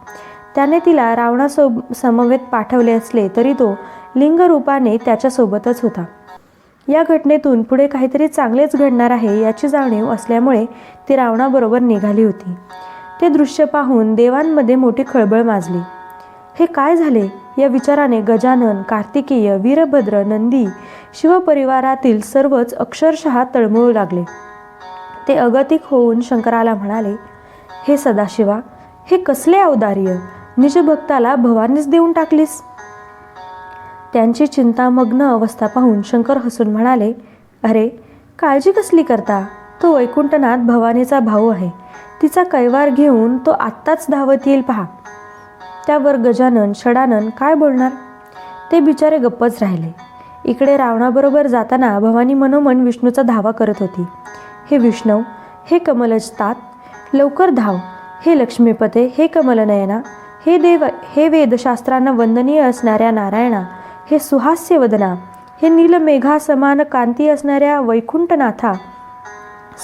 त्याने तिला रावणासमवेत पाठवले असले तरी तो लिंगरूपाने त्याच्यासोबतच होता. या घटनेतून पुढे काहीतरी चांगलेच घडणार आहे याची जाणीव असल्यामुळे ती रावणाबरोबर निघाली होती. ते दृश्य पाहून देवांमध्ये मोठी खळबळ माजली. हे काय झाले या विचाराने गजानन, कार्तिकेय, वीरभद्र, नंदी, शिवपरिवारातील सर्वच अक्षरशः तळमळू लागले. ते अगतिक होऊन शंकराला म्हणाले, हे सदाशिवा, हे कसले औदार्य, निजभक्ताला भवानीच देऊन टाकलीस. त्यांची चिंतामग्न अवस्था पाहून शंकर हसून म्हणाले, अरे, काळजी कसली करता, तो वैकुंठनाथ भवानीचा भाऊ आहे. तिचा कैवार घेऊन तो आत्ताच धावत येईल पहा. त्यावर गजानन, षडानन काय बोलणार. ते बिचारे गप्पच राहिले. इकडे रावणाबरोबर जाताना भवानी मनोमन विष्णूचा धावा करत होती. हे विष्णू, हे कमलजतात, लवकर धाव. हे लक्ष्मीपते, हे कमलनयना, हे देव, हे वेदशास्त्रांना वंदनीय असणाऱ्या नारायणा, हे सुहास्यवदना, हे नीलमेघा समान कांती असणाऱ्या वैकुंठनाथा,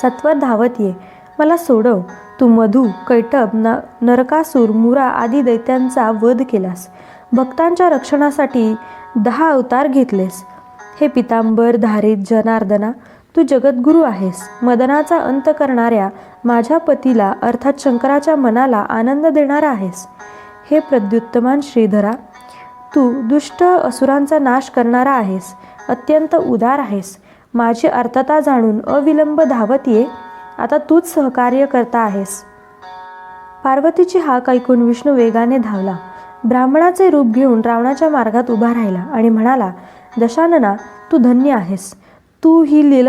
सत्वर धावत ये, मला सोडव. तू मधु, कैटभ, नरकासूर, मुरा आदी दैत्यांचा वध केलास. भक्तांच्या रक्षणासाठी 10 अवतार घेतलेस. हे पितांबर धारित जनार्दना, तू जगद्गुरू आहेस. मदनाचा अंत करणाऱ्या माझ्या पतीला अर्थात शंकराच्या मनाला आनंद देणारा आहेस. हे प्रद्युत्तमान श्रीधरा, तू दुष्ट असुरांचा नाश करणारा आहेस. अत्यंत उदार आहेस. माझी अर्थता जाणून अविलंब धावत ये. आता तूच सहकार्य करता आहेस. पार्वतीची हाक ऐकून विष्णू वेगाने धावला. ब्राह्मणाचे रूप घेऊन रावणाच्या मार्गात उभा राहिला आणि म्हणाला, दशानना, तू धन्य आहेस. तू ही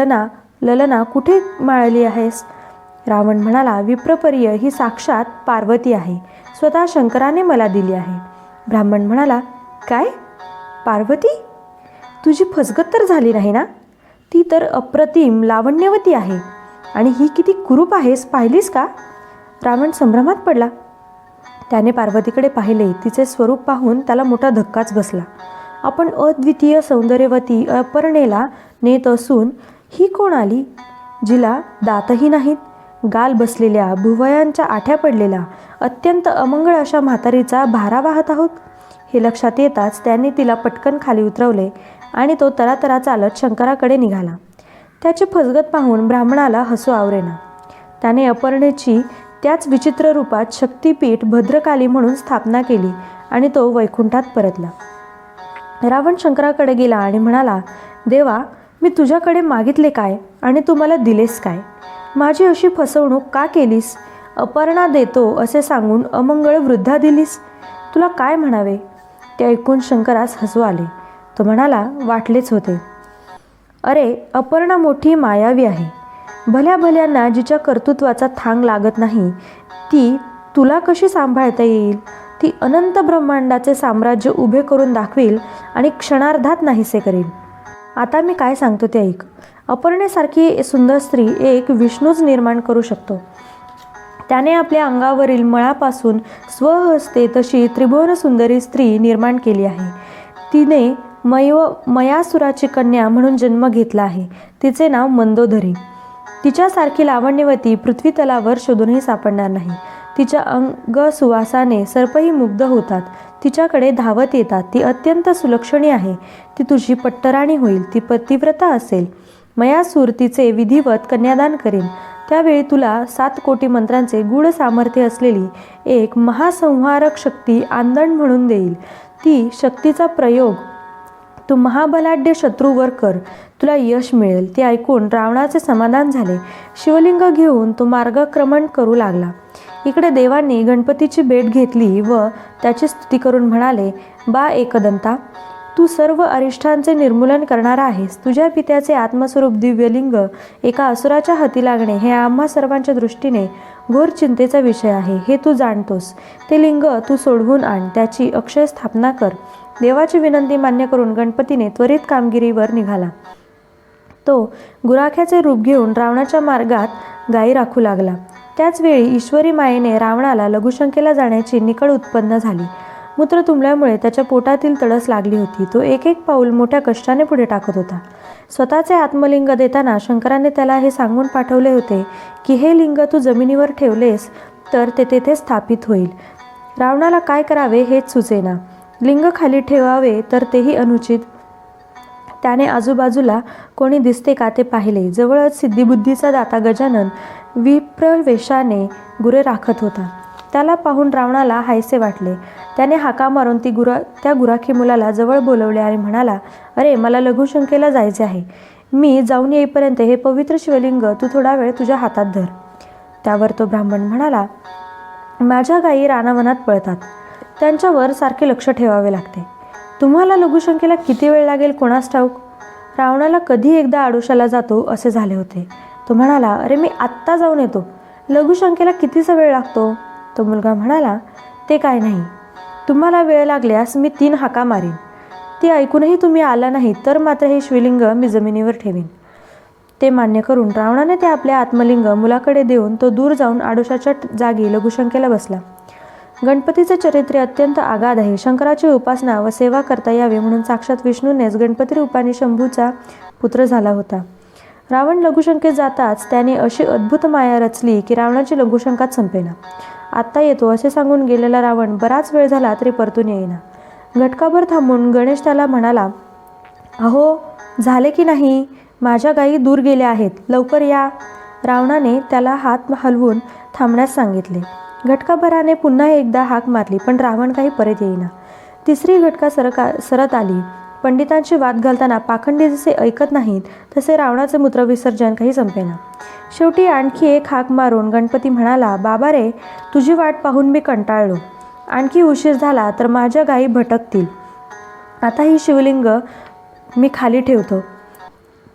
ललना कुठे माळली आहेस. रावण म्हणाला, विप्रपर्य ही साक्षात पार्वती आहे. स्वतः शंकराने मला दिली आहे. ब्राह्मण म्हणाला, काय पार्वती? तुझी फसगत तर झाली नाही ना? ती तर अप्रतिम लावण्यवती आहे आणि ही किती कुरूप आहेस, पाहिलीस का? रावण संभ्रमात पडला. त्याने पार्वतीकडे पाहिले. तिचे स्वरूप पाहून त्याला मोठा धक्काच बसला. आपण अद्वितीय सौंदर्यवती अपर्णेला नेत असून ही कोण आली, जिला दातही नाहीत, गाल बसलेल्या, भुवयांच्या आठ्या पडलेल्या, अत्यंत अमंगळ अशा म्हातारीचा भारा वाहत आहोत? हे लक्षात येताच त्याने तिला पटकन खाली उतरवले आणि तो तरातरा चालत शंकराकडे निघाला. त्याची फसगत पाहून ब्राह्मणाला हसू आवरेना. त्याने अपर्णेची त्याच विचित्र रूपात शक्तिपीठ भद्रकाली म्हणून स्थापना केली आणि तो वैकुंठात परतला. रावण शंकराकडे गेला आणि म्हणाला, देवा, मी तुझ्याकडे मागितले काय आणि तू मला दिलेस काय? माझी अशी फसवणूक का केलीस? अपर्णा देतो असे सांगून अमंगळ वृद्धा दिलीस. तुला काय म्हणावे? ते ऐकून शंकरास हसू आले. तो म्हणाला, वाटलेच होते. अरे, अपर्णा मोठी मायावी आहे. भल्या भल्यांना जिच्या कर्तृत्वाचा थांग लागत नाही, ती तुला कशी सांभाळता येईल? ती अनंत ब्रह्मांडाचे साम्राज्य उभे करून दाखवेल आणि क्षणार्धात नाहीसे करेल. आता मी काय सांगतो ते ऐक. अपर्णेसारखी सुंदर स्त्री एक विष्णूच निर्माण करू शकतो. त्याने आपल्या अंगावरील मळापासून स्वहस्ते तशी त्रिभुवन सुंदरी स्त्री निर्माण केली आहे. तिने मयासुराची कन्या म्हणून जन्म घेतला आहे. तिचे नाव मंदोदरी. तिच्यासारखी लावण्यवती पृथ्वीतलावर शोधूनही सापडणार नाही. तिच्या अंग सुवासाने सर्पही मुग्ध होतात, तिच्याकडे धावत येतात. ती अत्यंत सुलक्षणी आहे. ती तुझी पट्टराणी होईल. ती पतिव्रता असेल. मयासूर तिचे विधिवत कन्यादान करेल. त्यावेळी तुला 7 कोटी मंत्रांचे गूढ सामर्थ्य असलेली एक महासंहारक शक्ती आंदण म्हणून देईल. ती शक्तीचा प्रयोग तू महाबलाढ्य शत्रूवर कर. तुला यश मिळेल. ते ऐकून रावणाचे समाधान झाले. शिवलिंग घेऊन तो मार्गक्रमण करू लागला. इकडे देवांनी गणपतीची भेट घेतली व त्याची स्तुती करून म्हणाले, बा एकदंता, तू सर्व अरिष्टांचे निर्मूलन करणारा आहेस. तुझ्या पित्याचे आत्मस्वरूप दिव्यलिंग एका असुराच्या हाती लागणे हे आम्हा सर्वांच्या दृष्टीने घोर चिंतेचा विषय आहे. हे तू जाणतोस. ते लिंग तू सोडवून आण. त्याची अक्षय स्थापना कर. देवाची विनंती मान्य करून गणपतीने त्वरित कामगिरीवर निघाला. तो गुराख्याचे रूप घेऊन रावणाच्या मार्गात गायी राखू लागला. त्याचवेळी ईश्वरी मायेने रावणाला लघुशंकेला जाण्याची निकड उत्पन्न झाली. मूत्र तुंबल्यामुळे त्याच्या पोटातील तडस लागली होती. तो एक एक पाऊल मोठ्या कष्टाने पुढे टाकत होता. स्वतःचे आत्मलिंग देताना शंकराने त्याला हे सांगून पाठवले होते की हे लिंग तू जमिनीवर ठेवलेस तर ते तेथे स्थापित होईल. रावणाला काय करावे हेच सुचेना. लिंग खाली ठेवावे तर तेही अनुचित. त्याने आजूबाजूला कोणी दिसते का ते पाहिले. जवळच सिद्धिबुद्धीचा दाता गजानन विप्रवेशाने गुरे राखत होता. त्याला पाहून रावणाला हायसे वाटले. त्याने हाका मारून त्या गुराखी मुलाला जवळ बोलवले आणि म्हणाला, अरे, मला लघुशंकेला जायचे आहे. मी जाऊन येईपर्यंत हे पवित्र शिवलिंग तू थोडा वेळ तुझ्या हातात धर. त्यावर तो ब्राह्मण म्हणाला, माझ्या गायी रानावनात पळतात. त्यांच्यावर सारखे लक्ष ठेवावे लागते. तुम्हाला लघुशंकेला किती वेळ लागेल कोणास ठाऊक. रावणाला कधी एकदा आडोशाला जातो असे झाले होते. तो म्हणाला, अरे, मी आत्ता जाऊन येतो. लघुशंकेला कितीचा वेळ लागतो? तो मुलगा म्हणाला, ते काय नाही. तुम्हाला वेळ लागल्यास मी 3 हाका मारीन. ते ऐकूनही तुम्ही आला नाही तर मात्र हे शिवलिंग मी जमिनीवर ठेवीन. ते मान्य करून रावणाने ते आपले आत्मलिंग मुलाकडे देऊन तो दूर जाऊन आडोशाच्या जागी लघुशंकेला बसला. गणपतीचे चरित्र अत्यंत आगाध आहे. शंकराची उपासना व सेवा करता यावी म्हणून साक्षात विष्णूनेच गणपती रूपाने शंभूचा पुत्र झाला होता. रावण लघुशंकेत जाताच त्याने अशी अद्भुत माया रचली की रावणाची लघुशंकाच संपेना. आत्ता येतो असे सांगून गेलेला रावण बराच वेळ झाला तरी परतून येईना. घटकाभर थांबून गणेश त्याला म्हणाला, अहो, झाले की नाही? माझ्या गायी दूर गेल्या आहेत. लवकर या. रावणाने त्याला हात हलवून थांबण्यास सांगितले. घटकाभराने पुन्हा एकदा हाक मारली पण रावण काही परत येईना. तिसरी घटका सरत आली. पंडितांशी वाद घालताना पाखंडी जसे ऐकत नाहीत तसे रावणाचे मूत्रविसर्जन काही संपेना. शेवटी आणखी एक हाक मारून गणपती म्हणाला, बाबा रे, तुझी वाट पाहून मी कंटाळलो. आणखी उशीर झाला तर माझ्या गायी भटकतील. आता ही शिवलिंग मी खाली ठेवतो.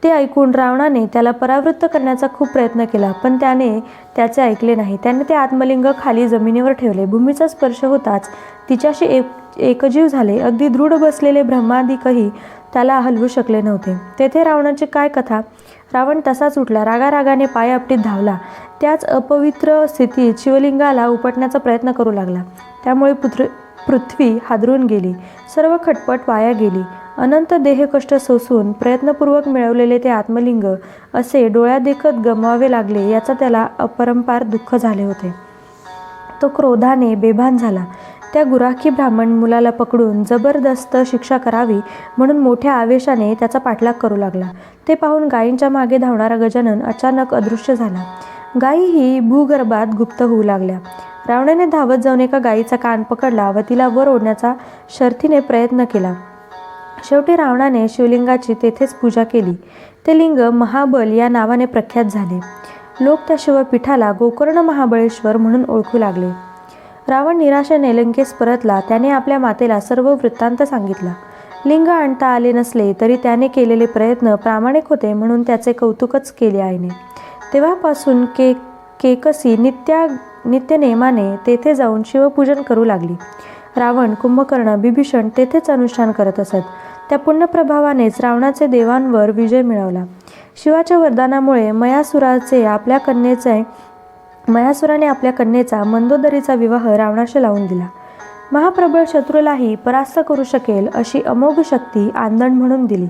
ते ऐकून रावणाने त्याला परावृत्त करण्याचा खूप प्रयत्न केला, पण त्याने त्याचे ऐकले नाही. त्याने ते आत्मलिंग खाली जमिनीवर ठेवले. भूमीचा स्पर्श होताच तिच्याशी एकजीव झाले. अगदी दृढ बसलेले ब्रह्मादिकही त्याला हलवू शकले नव्हते. तेथे रावणाची काय कथा. रावण तसाच उठला. रागारागाने पाय आपटीत धावला. त्याच अपवित्र स्थितीत शिवलिंगाला उपटण्याचा प्रयत्न करू लागला. त्यामुळे पृथ्वी हादरून गेली. सर्व खटपट वाया गेली. अनंत देहकष्ट सोसून प्रयत्नपूर्वक मिळवलेले ते आत्मलिंग असे डोळ्यादेखत गमवावे लागले याचा त्याला अपरंपार दुःख झाले होते. तो क्रोधाने बेभान झाला. त्या गुराखी ब्राह्मण मुलाला पकडून जबरदस्त शिक्षा करावी म्हणून मोठ्या आवेशाने त्याचा पाठलाग करू लागला. ते पाहून गायींच्या मागे धावणारा गजानन अचानक अदृश्य झाला. गायीही भूगर्भात गुप्त होऊ लागल्या. रावणाने धावत जाऊन एका गायीचा कान पकडला व तिला वर ओढण्याचा शर्थीने प्रयत्न केला. शेवटी रावणाने शिवलिंगाची तेथेच पूजा केली. ते लिंग महाबल या नावाने प्रख्यात झाले. लोक त्या शिवपीठाला गोकर्ण महाबळेश्वर म्हणून ओळखू लागले. रावण निराशेने लंकेस परतला. त्याने आपल्या मातेला सर्व वृत्तांत सांगितला. लिंग आणता आले नसले तरी त्याने केलेले प्रयत्न प्रामाणिक होते म्हणून त्याचे कौतुकच केले आईने. तेव्हापासून केकसी नित्यनेमाने तेथे जाऊन शिवपूजन करू लागली. रावण, कुंभकर्ण, बिभीषण तेथेच अनुष्ठान करत असत. त्या पुण्यप्रभावानेच रावणाचे देवांवर विजय मिळवला. शिवाच्या वरदानामुळे मयासुराने आपल्या कन्येचा मंदोदरीचा विवाह रावणाशी लावून दिला. महाप्रबळ शत्रूलाही परास्त करू शकेल अशी अमोघ शक्ती आंदण म्हणून दिली.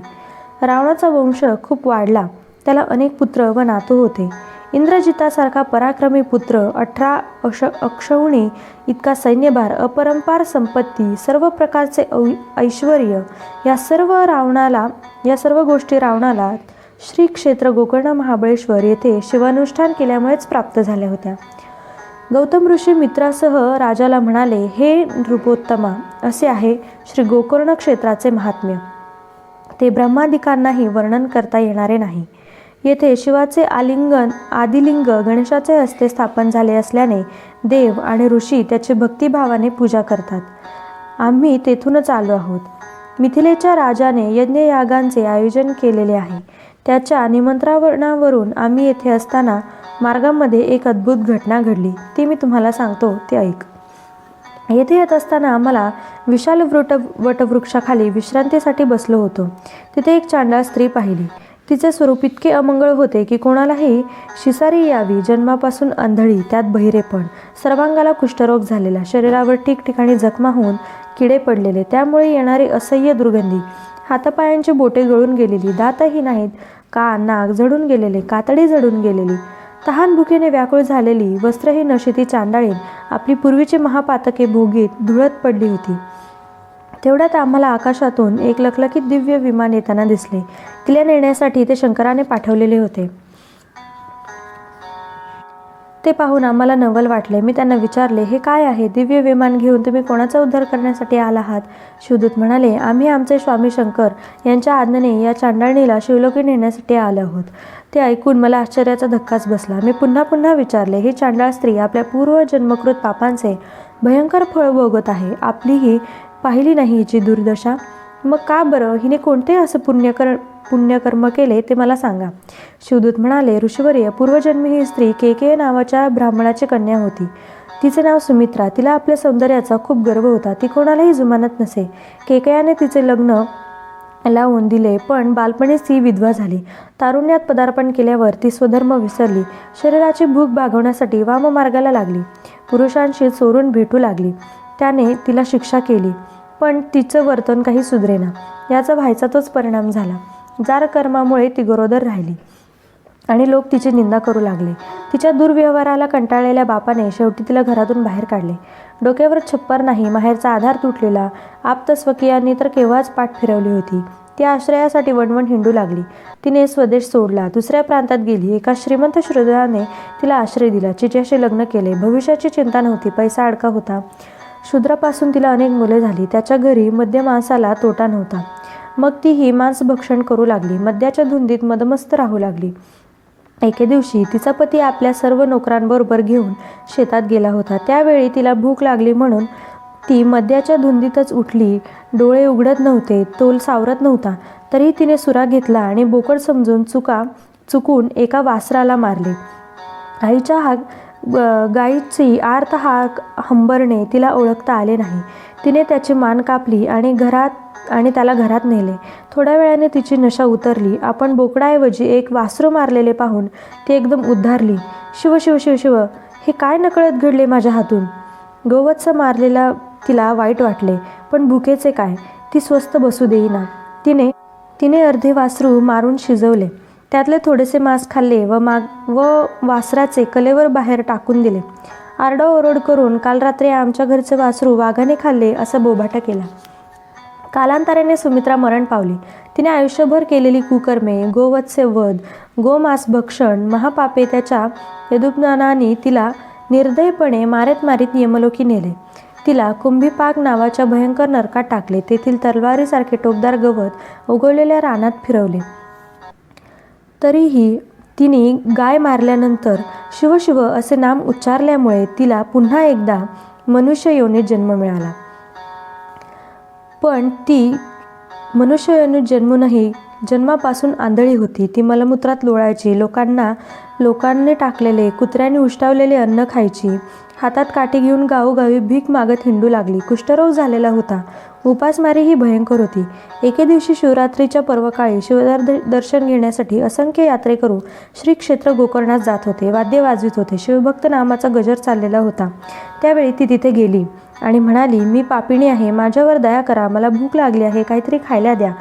रावणाचा वंश खूप वाढला. त्याला अनेक पुत्र व नातू होते. इंद्रजितासारखा पराक्रमी पुत्र, 18 अक्षौहिणी इतका सैन्यभार, अपरंपार संपत्ती, सर्व प्रकारचे ऐश्वर्य या सर्व गोष्टी रावणाला श्री क्षेत्र गोकर्ण महाबळेश्वर येथे शिवानुष्ठान केल्यामुळेच प्राप्त झाल्या होत्या. गौतम ऋषी मित्रासह राजाला म्हणाले, हे नृपोत्तमा, असे आहे श्री गोकर्ण क्षेत्राचे महात्म्य. ते ब्रह्मादिकांनाही वर्णन करता येणारे नाही. येथे शिवाचे आदिलिंग गणेशाचे हस्ते स्थापन झाले असल्याने देव आणि ऋषी त्याची भक्तिभावाने पूजा करतात. आम्ही तेथूनच आलो आहोत. मिथिलेच्या राजाने यज्ञयागांचे आयोजन केलेले आहे. त्याच्या निमंत्रणावरून आम्ही येथे असताना मार्गामध्ये एक अद्भुत घटना घडली. ती मी तुम्हाला सांगतो, ते ऐक. येथे येत असताना आम्हाला विशाल वटवृक्षाखाली विश्रांतीसाठी बसलो होतो. तिथे एक चांडाळ स्त्री पाहिली. तिचे स्वरूप इतके अमंगळ होते की कोणालाही शिसारी यावी. जन्मापासून आंधळी, त्यात बहिरेपण, सर्वांगाला कुष्ठरोग झालेला, शरीरावर ठिकठिकाणी जखमा होऊन किडे पडलेले, त्यामुळे येणारी असह्य दुर्गंधी, हातापायांची बोटे गळून गेलेली, दातही नाहीत, कान नाक जळून गेलेले, कातडी जळून गेलेली, तहान भुकेने व्याकुळ झालेली, वस्त्रही नशिती चांडाळीन आपली पूर्वीची महापातके भोगीत धुळत पडली होती. तेवढ्यात आम्हाला आकाशातून एक लखलखीत दिव्य विमान येताना दिसले. तिला नेण्यासाठी ते शंकराने पाठवलेले होते. ते पाहून आम्हाला नवल वाटले. मी त्यांना विचारले, हे काय आहे? दिव्य विमान घेऊन तुम्ही कोणाचा उद्धार करण्यासाठी आला आहात? शिवदूत म्हणाले, आम्ही आमचे स्वामी शंकर यांच्या आज्ञेने या चांडाळणीला शिवलोकी नेण्यासाठी आलो आहोत. ते ऐकून मला आश्चर्याचा धक्काच बसला. मी पुन्हा पुन्हा विचारले, ही चांडाळ स्त्री आपल्या पूर्वजन्मकृत पापांचे भयंकर फळ भोगत आहे. आपलीही पाहिली नाही हिची दुर्दशा? मग का बरं? हिने कोणते असे पुण्यकर्म केले ते मला सांगा. शिवदूत म्हणाले, ऋषीवर्य, पूर्वजन्मी ही स्त्री केकेय नावाच्या ब्राह्मणाची कन्या होती. तिचे नाव सुमित्रा. तिला आपल्या सौंदर्याचा खूप गर्व होता. ती कोणालाही जुमानत नसे. केकयाने तिचे लग्न लावून दिले, पण बालपणीच ती विधवा झाली. तारुण्यात पदार्पण केल्यावर ती स्वधर्म विसरली. शरीराची भूक भागवण्यासाठी वाममार्गाला लागली. पुरुषांशी चोरून भेटू लागली. त्याने तिला शिक्षा केली, पण तिचं वर्तन काही सुधरेना. याचा व्हायचा तोच परिणाम झाला. जार कर्मामुळे ती गरोदर राहिली आणि लोक तिची निंदा करू लागले. तिच्या दुर्व्यवहाराला कंटाळलेल्या बापाने शेवटी तिला घरातून बाहेर काढले. डोक्यावर छप्पर नाही, माहेरचा आधार तुटलेला. आप्तस्वकीयांनी तर केव्हाच पाठ फिरवली होती. ती आश्रयासाठी वणवण हिंडू लागली. तिने स्वदेश सोडला, दुसऱ्या प्रांतात गेली. एका श्रीमंत शूद्राने तिला आश्रय दिला. तिच्याशी लग्न केले. भविष्याची चिंता नव्हती, पैसा अडका होता. शूद्रापासून तिला अनेक मुले झाली. त्याच्या घरी मद्यमांसाला तोटा नव्हता. मग तीही मांसभक्षण करू लागली. मद्याच्या धुंदीत मदमस्त राहू लागली. एके दिवशी तिचा पती आपल्या सर्व नोकरांबरोबर घेऊन शेतात गेला होता. त्यावेळी तिला भूक लागली म्हणून ती मद्याच्या धुंदीतच उठली. डोळे उघडत नव्हते, तोल सावरत नव्हता. तरीही तिने सुरा घेतला आणि बोकड समजून चुकून एका वासराला मारले. आईच्या गाईची आर्त हाक हंबरणे तिला ओळखता आले नाही. तिने त्याची मान कापली आणि त्याला घरात नेले. थोड्या वेळाने तिची नशा उतरली. आपण बोकडाऐवजी एक वासरू मारलेले पाहून ती एकदम उद्धारली. शिव शिव शिव शिव, हे काय नकळत घडले माझ्या हातून. गोवत्स मारलेला तिला वाईट वाटले, पण भुकेचे काय, ती स्वस्थ बसू देईना. तिने अर्धे वासरू मारून शिजवले. त्यातले थोडेसे मांस खाल्ले व वासराचे कलेवर बाहेर टाकून दिले. आरडाओरड करून काल रात्री आमच्या घरचे वासरू वाघाने खाल्ले असा बोभाटा केला. कालांतराने सुमित्रा मरण पावली. तिने आयुष्यभर केलेली कुकर्मे, गोवत्से वध, गोमांस भक्षण, महापापे त्याच्या यदुज्ञानाने तिला निर्दयपणे मारीत यमलोकी नेले. तिला कुंभीपाक नावाच्या भयंकर नरकात टाकले. तेथील तलवारीसारखे टोकदार गवत उगवलेल्या रानात फिरवले. तरीही तिने गाय मारल्यानंतर शिवशिव असे नाम उच्चारल्यामुळे तिला पुन्हा एकदा मनुष्य योनीत जन्म मिळाला. पण ती मनुष्य योनीत जन्मूनही जन्मापासून आंधळी होती. ती मलमूत्रात लोळायची, लोकांनी टाकलेले, कुत्र्यांनी उष्टावलेले अन्न खायची, हातात काठी घेऊन गावोगावी भीक मागत हिंडू लागली. कुष्ठरोग झालेला होता. उपासमारी ही भयंकर होती. एके दिवशी शिवरात्रीच्या पर्वकाळी शिवदर्शन घेण्यासाठी असंख्य यात्रेकरू श्री क्षेत्र गोकर्णात जात होते. वाद्य वाजवित होते. शिवभक्त नामाचा गजर चाललेला होता. त्यावेळी ती तिथे गेली आणि म्हणाली, मी पापिणी आहे, माझ्यावर दया करा, मला भूक लागली आहे, काहीतरी खायला द्या.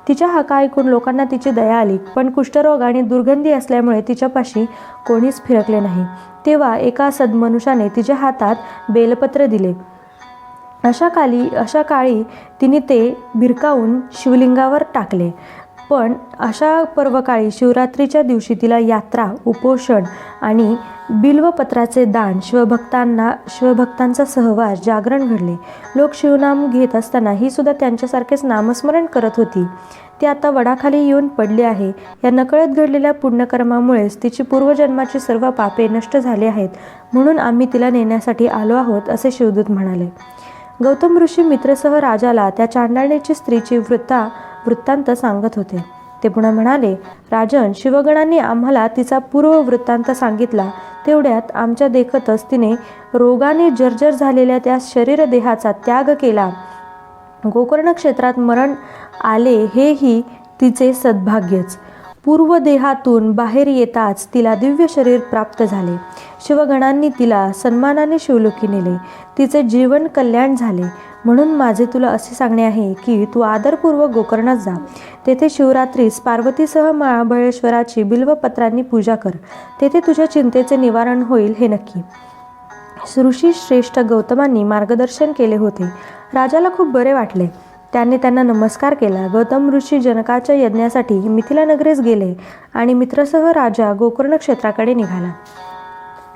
तिच्या हाका ऐकून लोकांना तिची दया आली, पण कुष्ठरोग आणि दुर्गंधी असल्यामुळे तिच्यापाशी कोणीच फिरकले नाही. तेव्हा एका सद्मनुष्याने तिच्या हातात बेलपत्र दिले. अशा काळी तिने ते भिरकावून शिवलिंगावर टाकले. पण अशा पर्वकाळी शिवरात्रीच्या दिवशी तिला यात्रा, उपोषण आणि बिल्वपत्राचे दान, शिवभक्तांचा सहवास, जागरण घडले. लोक शिवनाम घेत असताना ही सुद्धा त्यांच्यासारखेच नामस्मरण करत होती. ती आता वडाखाली येऊन पडली आहे. या नकळत घडलेल्या पुण्यकर्मामुळेच तिची पूर्वजन्माची सर्व पापे नष्ट झाली आहेत, म्हणून आम्ही तिला नेण्यासाठी आलो आहोत, असे शिवदूत म्हणाले. गौतम ऋषी मित्रसह राजाला त्या चांडाळणीची स्त्रीची वृत्तांत सांगत होते. ते पुन्हा म्हणाले, राजन, शिवगणांनी आम्हाला तिचा पूर्व वृत्तांत सांगितला. तेवढ्यात आमच्या देखतच तिने रोगाने जर्जर झालेल्या त्या शरीरदेहाचा त्याग केला. गोकर्ण क्षेत्रात मरण आले हेही तिचे सद्भाग्यच. पूर्वदेहातून बाहेर येताच तिला दिव्य शरीर प्राप्त झाले. शिवगणांनी तिला सन्मानाने शिवलोकी नेले. तिचे जीवन कल्याण झाले. म्हणून माझे तुला असे सांगणे आहे की तू आदरपूर्वक गोकर्णात जा. तेथे शिवरात्रीस पार्वतीसह महाबळेश्वराची बिल्वपत्रांनी पूजा कर. तेथे तुझ्या चिंतेचे निवारण होईल हे नक्की. ऋषी श्रेष्ठ गौतमांनी मार्गदर्शन केले होते. राजाला खूप बरे वाटले. त्याने त्यांना नमस्कार केला. गौतम ऋषी जनकाच्या यज्ञासाठी मिथिला नगरीस गेले आणि मित्रसह राजा गोकर्ण क्षेत्राकडे निघाला.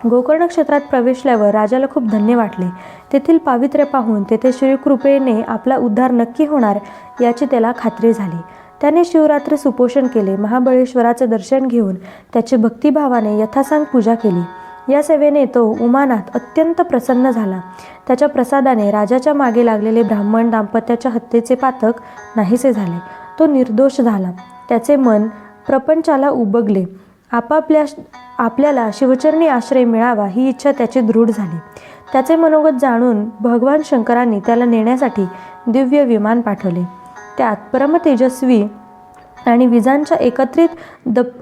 गोकर्ण क्षेत्रात प्रवेशल्यावर राजाला खूप धन्य वाटले. तेथील पावित्र्य पाहून तेथे श्रीकृपेने आपला उद्धार नक्की होणार याची त्याला खात्री झाली. त्याने शिवरात्रीस उपोषण केले. महाबळेश्वराचे दर्शन घेऊन त्याची भक्तिभावाने यथासांग पूजा केली. या सेवेने तो उमानाथ अत्यंत प्रसन्न झाला. त्याच्या प्रसादाने राजाच्या मागे लागलेले ब्राह्मण दाम्पत्याच्या हत्येचे पातक नाहीसे झाले. तो निर्दोष झाला. त्याचे मन प्रपंचाला उबगले. आपल्याला शिवचरणी आश्रय मिळावा ही इच्छा त्याची दृढ झाली. त्याचे मनोगत जाणून भगवान शंकरांनी त्याला नेण्यासाठी दिव्य विमान पाठवले. त्यात परमतेजस्वी आणि विजांच्या एकत्रित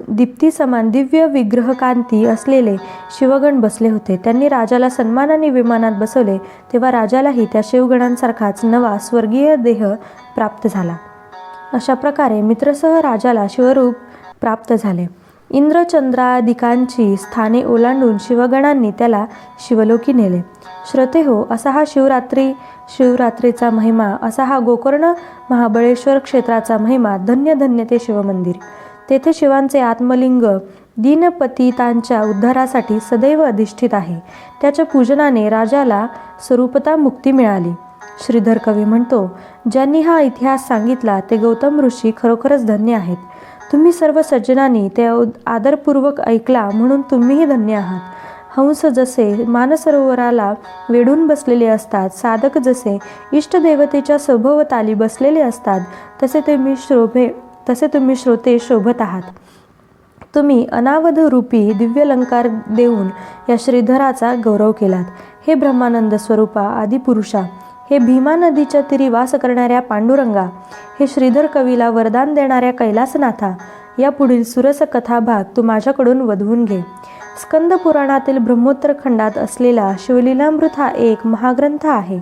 दीप्तीसमान दिव्य विग्रहकांती असलेले शिवगण बसले होते. त्यांनी राजाला सन्मानाने विमानात बसवले. तेव्हा राजालाही त्या शिवगणांसारखाच नवा स्वर्गीय देह प्राप्त झाला. अशा प्रकारे मित्रसह राजाला शिवरूप प्राप्त झाले. इंद्रचंद्रादिकांची स्थाने ओलांडून शिवगणांनी त्याला शिवलोकी नेले. श्रोतेहो, असा हा शिवरात्रीचा महिमा, असा हा गोकर्ण महाबळेश्वर क्षेत्राचा महिमा. धन्य धन्य ते शिवमंदिर. तेथे शिवांचे आत्मलिंग दीनपतितांच्या उद्धारासाठी सदैव अधिष्ठित आहे. त्याच्या पूजनाने राजाला स्वरूपता मुक्ती मिळाली. श्रीधर कवी म्हणतो, ज्यांनी हा इतिहास सांगितला ते गौतम ऋषी खरोखरच धन्य आहेत. तुम्ही सर्व सज्जनांनी ते आदरपूर्वक ऐकला म्हणून तुम्हीही धन्य आहात. हंस जसे मानसरोवराला वेढून बसलेले असतात, साधक जसे इष्टदेवतेच्या सभोवताली बसलेले असतात, तसे तुम्ही श्रोते शोभत आहात. तुम्ही अनावध रूपी दिव्यलंकार देऊन या श्रीधराचा गौरव केलात. हे ब्रह्मानंद स्वरूपा आदिपुरुषा, हे भीमा नदीच्या तीरी वास करणाऱ्या पांडुरंगा, हे श्रीधर कवीला वरदान देणाऱ्या कैलासनाथा, या पुढील सुरस कथाभाग तू माझ्याकडून वधवून घे. स्कंद पुराणातील ब्रह्मोत्तर खंडात असलेला शिवलीलामृत हा एक महाग्रंथ आहे.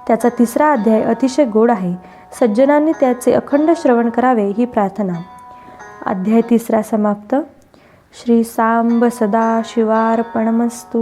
त्याचा 3रा अध्याय अतिशय गोड आहे. सज्जनांनी त्याचे अखंड श्रवण करावे ही प्रार्थना. अध्याय 3 समाप्त. श्री सांब सदाशिवार्पणमस्तु.